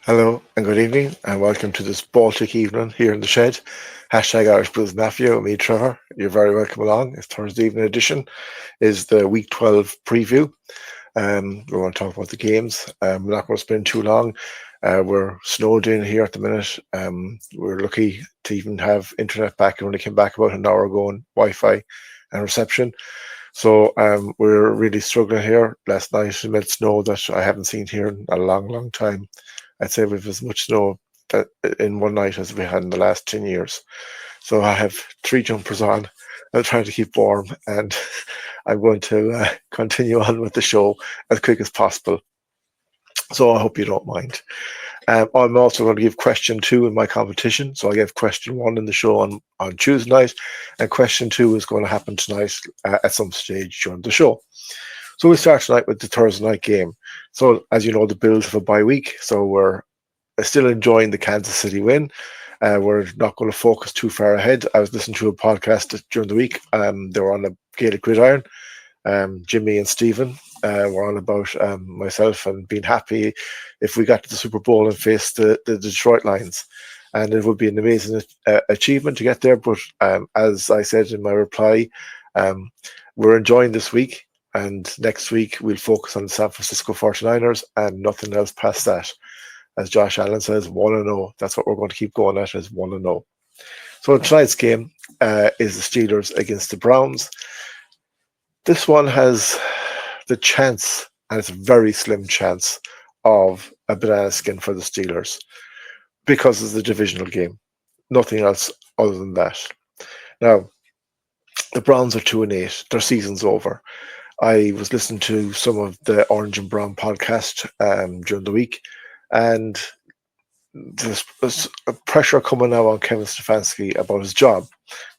Hello and good evening, and welcome to this Baltic evening here in the shed. Hashtag Irish Blues Mafia with me, Trevor. You're very welcome along. It's Thursday evening edition is the Week 12 preview. We want to talk about the games. We're not going to spend too long. We're snowed in here at the minute. We're lucky to even have internet back. It only came back about an hour ago on Wi-Fi and reception. So we're really struggling here. Last night it met snow that I haven't seen here in a long, long time. I'd say we've as much snow in one night as we had in the last 10 years. So I have three jumpers on. I'm trying to keep warm, and I'm going to continue on with the show as quick as possible. So I hope you don't mind. I'm also going to give question 2 in my competition. So I gave question 1 in the show on Tuesday night, and question 2 is going to happen tonight at some stage during the show. So we start tonight with the Thursday night game. So as you know, the Bills have a bye week, so we're still enjoying the Kansas City win. We're not going to focus too far ahead. I was listening to a podcast during the week. They were on a Gaelic gridiron. Jimmy and Stephen were on about myself and being happy if we got to the Super Bowl and faced the Detroit Lions. And it would be an amazing achievement to get there. But as I said in my reply, we're enjoying this week. And next week, we'll focus on the San Francisco 49ers and nothing else past that. As Josh Allen says, 1-0. That's what we're going to keep going at, is 1-0. So tonight's game is the Steelers against the Browns. This one has the chance, and it's a very slim chance, of a banana skin for the Steelers because it's a divisional game. Nothing else other than that. Now, the Browns are 2-8. Their season's over. I was listening to some of the Orange and Brown podcast during the week, and there's a pressure coming now on Kevin Stefanski about his job.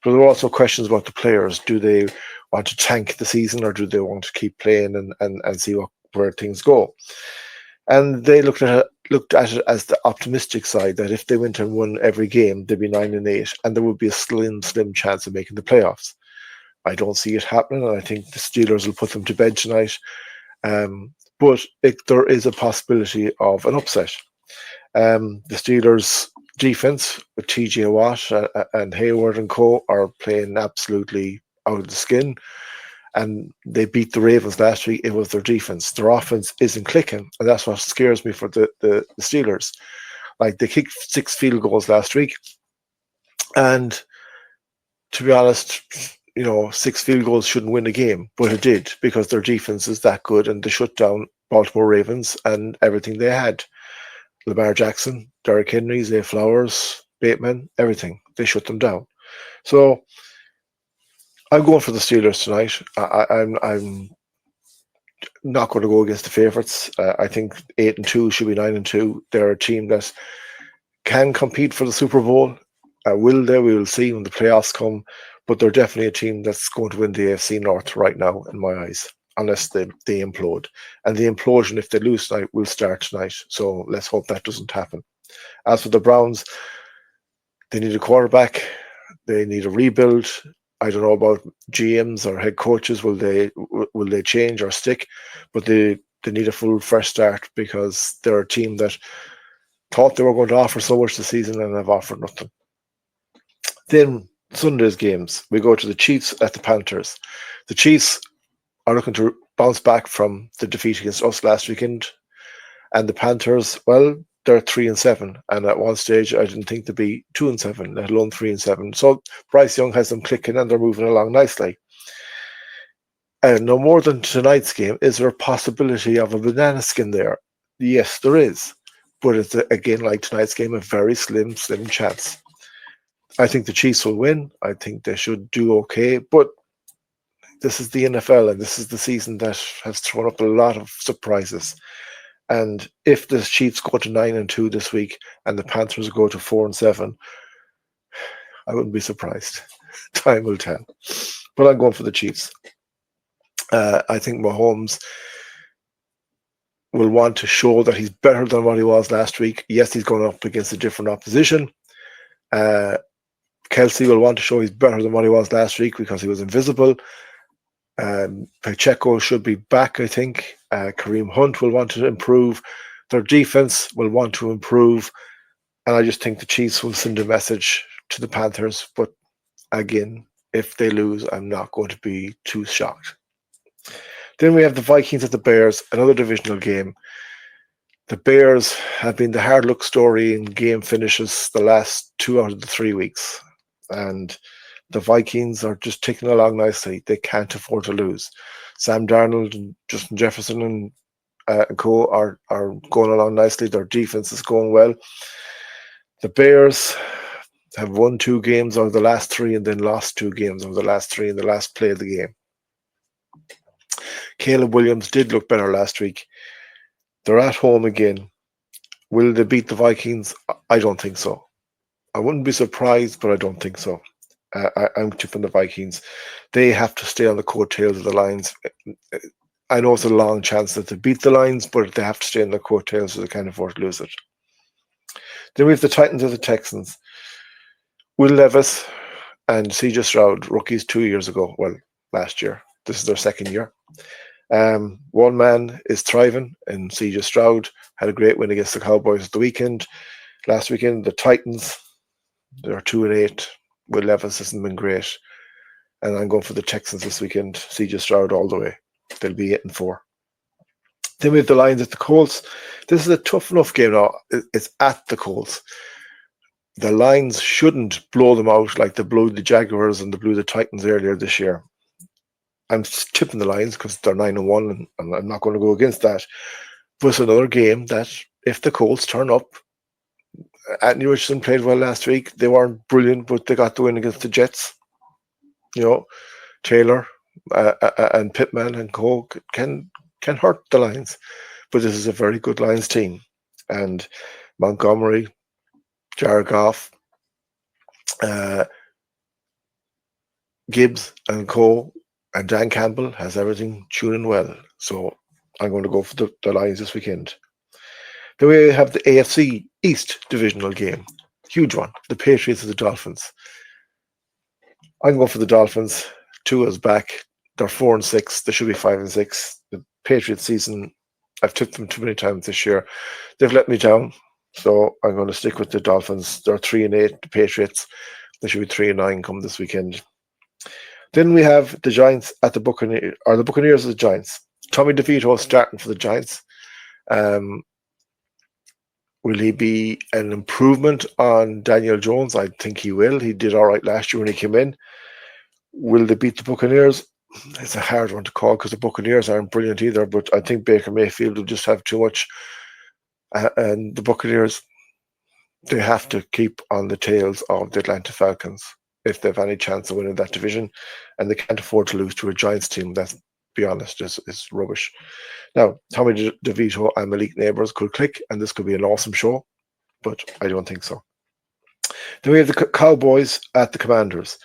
But there are also questions about the players. Do they want to tank the season, or do they want to keep playing and see where things go? And they looked at it as the optimistic side, that if they went and won every game, they'd be 9-8, and there would be a slim chance of making the playoffs. I don't see it happening, and I think the Steelers will put them to bed tonight. But there is a possibility of an upset. The Steelers' defense with TJ Watt and Hayward and co are playing absolutely out of the skin, and they beat the Ravens last week. It was their defense. Their offense isn't clicking, and that's what scares me for the Steelers. Like, they kicked 6 field goals last week, and to be honest, 6 field goals shouldn't win a game, but it did, because their defense is that good, and they shut down Baltimore Ravens and everything they had. Lamar Jackson, Derrick Henry, Zay Flowers, Bateman, everything. They shut them down. So I'm going for the Steelers tonight. I'm not going to go against the favourites. I think 8-2 should be 9-2. They're a team that can compete for the Super Bowl. Will they? We will see when the playoffs come. But they're definitely a team that's going to win the AFC North right now, in my eyes, unless they implode. And the implosion, if they lose tonight, will start tonight. So let's hope that doesn't happen. As for the Browns, they need a quarterback. They need a rebuild. I don't know about GMs or head coaches. Will they change or stick? But they need a full fresh start, because they're a team that thought they were going to offer so much this season and have offered nothing. Then Sunday's games, we go to the Chiefs at the Panthers. The Chiefs are looking to bounce back from the defeat against us last weekend, and the Panthers, well, they're 3-7, and at one stage I didn't think they'd be 2-7, let alone 3-7. So Bryce Young has them clicking, and they're moving along nicely. No more than tonight's game, is there a possibility of a banana skin there? Yes, there is, but it's again, like tonight's game, a very slim chance. I think the Chiefs will win. I think they should do okay, but this is the NFL, and this is the season that has thrown up a lot of surprises. And if the Chiefs go to 9-2 this week and the Panthers go to 4-7, I wouldn't be surprised. Time will tell. But I'm going for the Chiefs. I think Mahomes will want to show that he's better than what he was last week. Yes, he's going up against a different opposition. Kelsey will want to show he's better than what he was last week, because he was invisible. Pacheco should be back, I think. Kareem Hunt will want to improve. Their defense will want to improve, and I just think the Chiefs will send a message to the Panthers. But again, if they lose, I'm not going to be too shocked. Then we have the Vikings at the Bears, another divisional game. The Bears have been the hard luck story in game finishes the last 2 out of the 3 weeks. And the Vikings are just ticking along nicely. They can't afford to lose. Sam Darnold and Justin Jefferson and co are going along nicely. Their defense is going well. The Bears have won 2 games out of the last 3 and then lost 2 games out of the last 3 in the last play of the game. Caleb Williams did look better last week. They're at home again. Will they beat the Vikings? I don't think so. I wouldn't be surprised, but I don't think so. I'm tipping the Vikings. They have to stay on the coattails of the Lions. I know it's a long chance that they beat the Lions, but they have to stay on the coattails so they can't afford to lose it. Then we have the Titans or the Texans. Will Levis and CJ Stroud, rookies 2 years ago. Well, last year. This is their second year. One man is thriving, and CJ Stroud had a great win against the Cowboys at the weekend. Last weekend, the Titans, they're 2-8. Will Levis hasn't been great. And I'm going for the Texans this weekend. CJ Stroud all the way. They'll be 8-4. Then we have the Lions at the Colts. This is a tough enough game now. It's at the Colts. The Lions shouldn't blow them out like they blew the Jaguars and they blew the Titans earlier this year. I'm tipping the Lions because they're 9-1, and I'm not going to go against that. But it's another game that if the Colts turn up, Anthony Richardson played well last week. They weren't brilliant, but they got the win against the Jets. Taylor and Pittman and co can hurt the Lions. But this is a very good Lions team. And Montgomery, Jared Goff, Gibbs and co, and Dan Campbell has everything tuning well. So I'm going to go for the Lions this weekend. Then we have the AFC East divisional game. Huge one. The Patriots and the Dolphins. I'm going for the Dolphins. Tua's back. They're 4-6. They should be 5-6. The Patriots season, I've tipped them too many times this year. They've let me down. So I'm going to stick with the Dolphins. They're 3-8. The Patriots, they should be 3-9 come this weekend. Then we have the Giants at the Buccaneers, or the Buccaneers of the Giants. Tommy DeVito starting for the Giants. Will he be an improvement on Daniel Jones? I think he will. He did all right last year when he came in. Will they beat the Buccaneers? It's a hard one to call because the Buccaneers aren't brilliant either, but I think Baker Mayfield will just have too much. And the Buccaneers, they have to keep on the tails of the Atlanta Falcons if they have any chance of winning that division, and they can't afford to lose to a Giants team that, to be honest, is rubbish. Now, Tommy DeVito and Malik Neighbors could click, and this could be an awesome show, but I don't think so. Then we have the Cowboys at the Commanders.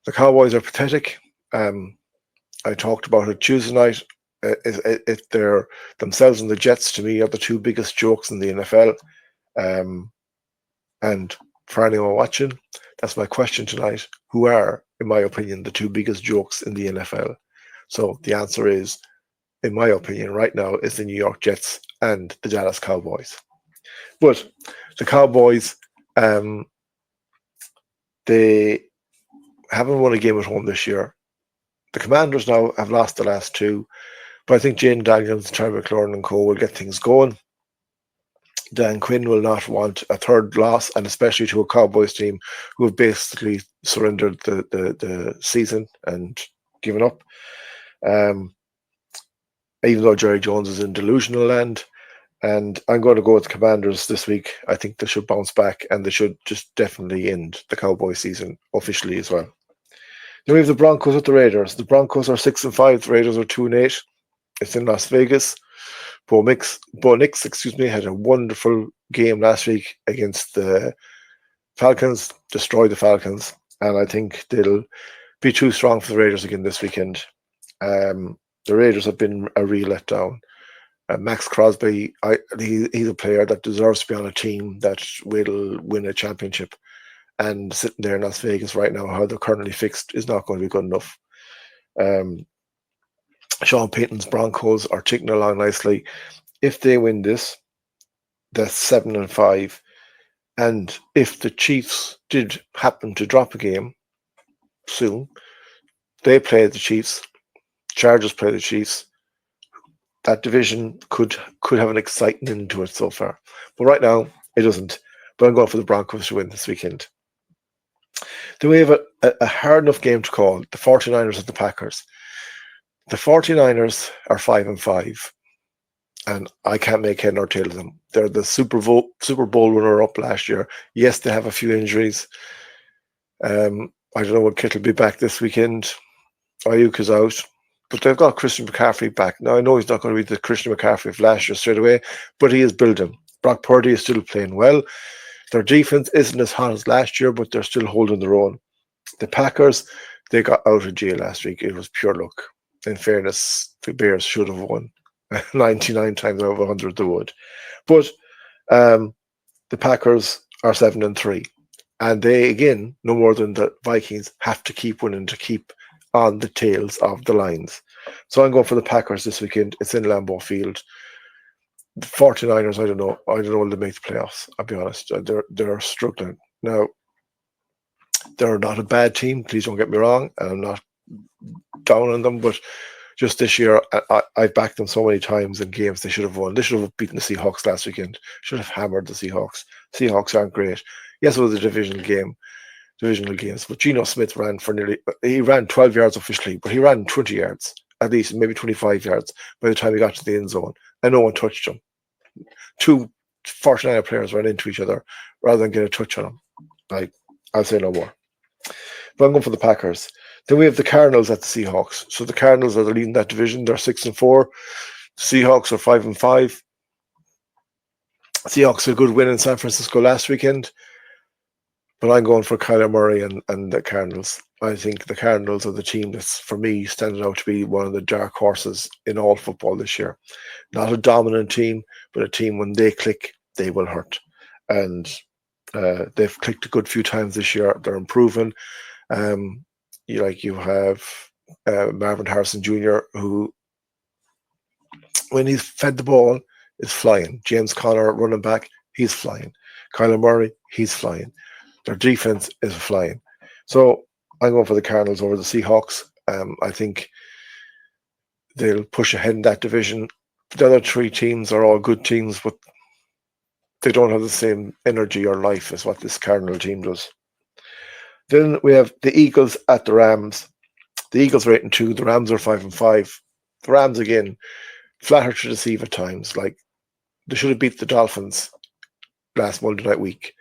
The Cowboys are pathetic. I talked about it Tuesday night. They're themselves and the Jets, to me, are the 2 biggest jokes in the NFL. And for anyone watching, that's my question tonight. Who are, in my opinion, the 2 biggest jokes in the NFL? So the answer is, in my opinion, right now, is the New York Jets and the Dallas Cowboys. But the Cowboys, they haven't won a game at home this year. The Commanders now have lost the last 2, but I think Jane Daniels, Terry McLaurin and co will get things going. Dan Quinn will not want a third loss, and especially to a Cowboys team who have basically surrendered the season and given up. Even though Jerry Jones is in delusional land, and I'm going to go with the Commanders this week. I think they should bounce back, and they should just definitely end the Cowboy season officially as well. Then we have the Broncos with the Raiders. The Broncos are 6-5. The Raiders are 2-8. It's in Las Vegas. Bo Nix, had a wonderful game last week against the Falcons, destroyed the Falcons, and I think they'll be too strong for the Raiders again this weekend. The Raiders have been a real letdown. Max Crosby, he's a player that deserves to be on a team that will win a championship. And sitting there in Las Vegas right now, how they're currently fixed, is not going to be good enough. Sean Payton's Broncos are ticking along nicely. If they win this, that's 7-5. And if the Chiefs did happen to drop a game soon, they play the Chiefs, Chargers play the Chiefs. That division could have an exciting end to it so far. But right now, it doesn't. But I'm going for the Broncos to win this weekend. Then we have a hard enough game to call, the 49ers and the Packers. The 49ers are 5-5, and I can't make head nor tail of them. They're the Super Bowl runner-up last year. Yes, they have a few injuries. I don't know when Kittle will be back this weekend. Ayuk is out. But they've got Christian McCaffrey back. Now, I know he's not going to be the Christian McCaffrey of last year straight away, but he is building. Brock Purdy is still playing well. Their defense isn't as hot as last year, but they're still holding their own. The Packers, they got out of jail last week. It was pure luck. In fairness, the Bears should have won. 99 times out of 100 they would. But the Packers are 7-3. And they, again, no more than the Vikings, have to keep winning to keep on the tails of the lines. So I'm going for the Packers this weekend. It's in Lambeau Field. The 49ers, I don't know will they make the playoffs. I'll be honest. They're struggling. Now, they're not a bad team. Please don't get me wrong. And I'm not down on them, but just this year, I've backed them so many times in games they should have won. They should have beaten the Seahawks last weekend. Should have hammered the Seahawks. Seahawks aren't great. Yes, it was a divisional games, but Geno Smith ran 12 yards officially, but he ran 20 yards, at least, maybe 25 yards by the time he got to the end zone, and no one touched him. Two 49er players ran into each other rather than get a touch on him. I'll say no more. But I'm going for the Packers. Then we have the Cardinals at the Seahawks. So the Cardinals are leading that division. They're 6-4. The Seahawks are 5-5. Seahawks had a good win in San Francisco last weekend. But I'm going for Kyler Murray and the Cardinals. I think the Cardinals are the team that's, for me, standing out to be one of the dark horses in all football this year. Not a dominant team, but a team when they click, they will hurt. And they've clicked a good few times this year. They're improving. You have Marvin Harrison Jr., who, when he's fed the ball, is flying. James Conner, running back, he's flying. Kyler Murray, he's flying. Their defense is flying. So I'm going for the Cardinals over the Seahawks. I think they'll push ahead in that division. The other three teams are all good teams, but they don't have the same energy or life as what this Cardinal team does. Then we have the Eagles at the Rams. The Eagles are 8-2. The Rams are 5-5. The Rams, again, flatter to deceive at times. Like, they should have beat the Dolphins last Monday night week,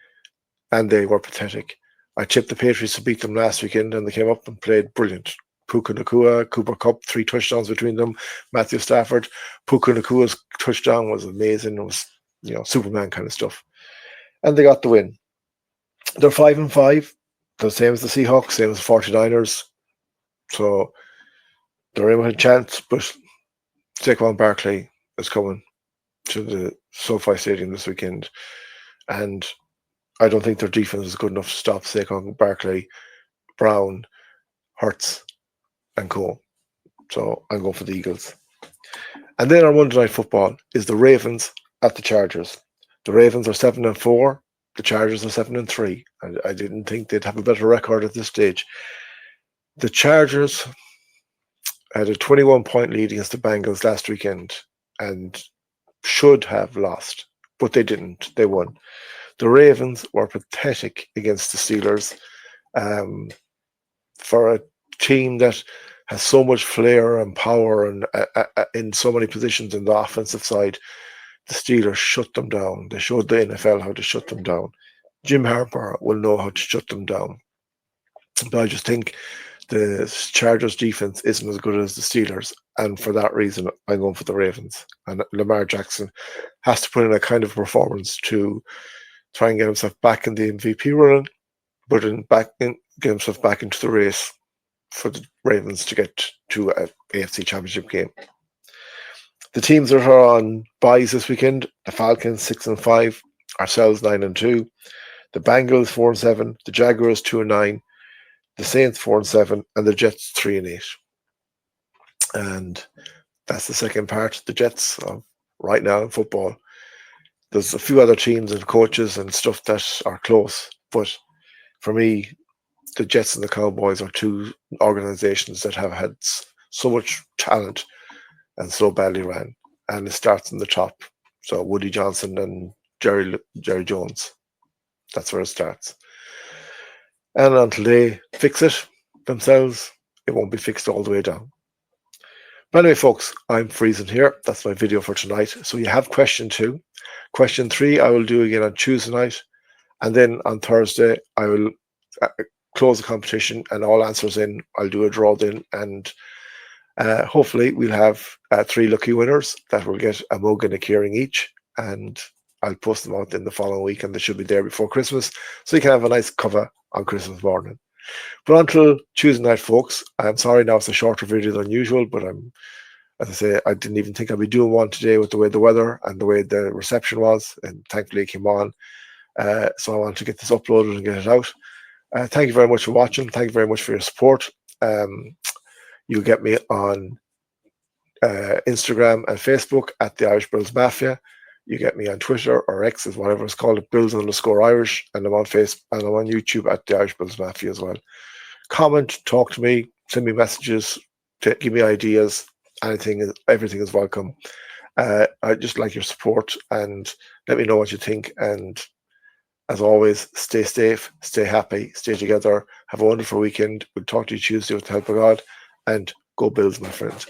and they were pathetic. I tipped the Patriots to beat them last weekend, and they came up and played brilliant. Puka Nacua, Cooper Kupp, 3 touchdowns between them. Matthew Stafford. Puka Nacua's touchdown was amazing. It was, Superman kind of stuff. And they got the win. They're 5-5. The same as the Seahawks, same as the 49ers. So they're in with a chance, but Saquon Barkley is coming to the SoFi Stadium this weekend. And I don't think their defense is good enough to stop Saquon Barkley, Brown, Hurts, and Co. So I'm going for the Eagles. And then on Monday Night Football is the Ravens at the Chargers. The Ravens are 7-4. The Chargers are 7-3. I didn't think they'd have a better record at this stage. The Chargers had a 21-point lead against the Bengals last weekend and should have lost, but they didn't. They won. The Ravens were pathetic against the Steelers. For a team that has so much flair and power and in so many positions in the offensive side, the Steelers shut them down. They showed the NFL how to shut them down. Jim Harbaugh will know how to shut them down. But I just think the Chargers defense isn't as good as the Steelers. And for that reason, I'm going for the Ravens. And Lamar Jackson has to put in a kind of performance to try and get himself back in the MVP running, but get himself back into the race for the Ravens to get to an AFC Championship game. The teams that are on byes this weekend: the Falcons 6-5, ourselves 9-2, the Bengals 4-7, the Jaguars 2-9, the Saints 4-7, and the Jets 3-8. And that's the second part. The Jets, right now in football, There's a few other teams and coaches and stuff that are close, but for me, the Jets and the Cowboys are two organizations that have had so much talent and so badly ran. And it starts in the top. So Woody Johnson and Jerry Jones. That's where it starts. And until they fix it themselves, it won't be fixed all the way down. But anyway, folks, I'm freezing here. That's my video for tonight. So you have question 2. Question 3, I will do again on Tuesday night. And then on Thursday, I will close the competition and all answers in. I'll do a draw then. And hopefully we'll have 3 lucky winners that will get a mug and a keyring each. And I'll post them out in the following week, and they should be there before Christmas. So you can have a nice cover on Christmas morning. But until Tuesday night, folks, I'm sorry now it's a shorter video than usual, but as I say, I didn't even think I'd be doing one today with the way the weather and the way the reception was, and thankfully it came on. So I want to get this uploaded and get it out. Thank you very much for watching. Thank you very much for your support. You get me on Instagram and Facebook at the Irish Bills Mafia. You get me on Twitter or X, is whatever it's called, Bills_Irish, and I'm on Facebook and I'm on YouTube at the Irish Bills Mafia as well. Comment, talk to me, send me messages, give me ideas. Everything is welcome. I just like your support, and let me know what you think. And as always, stay safe, stay happy, stay together. Have a wonderful weekend. We'll talk to you Tuesday with the help of God, and go Bills, my friends.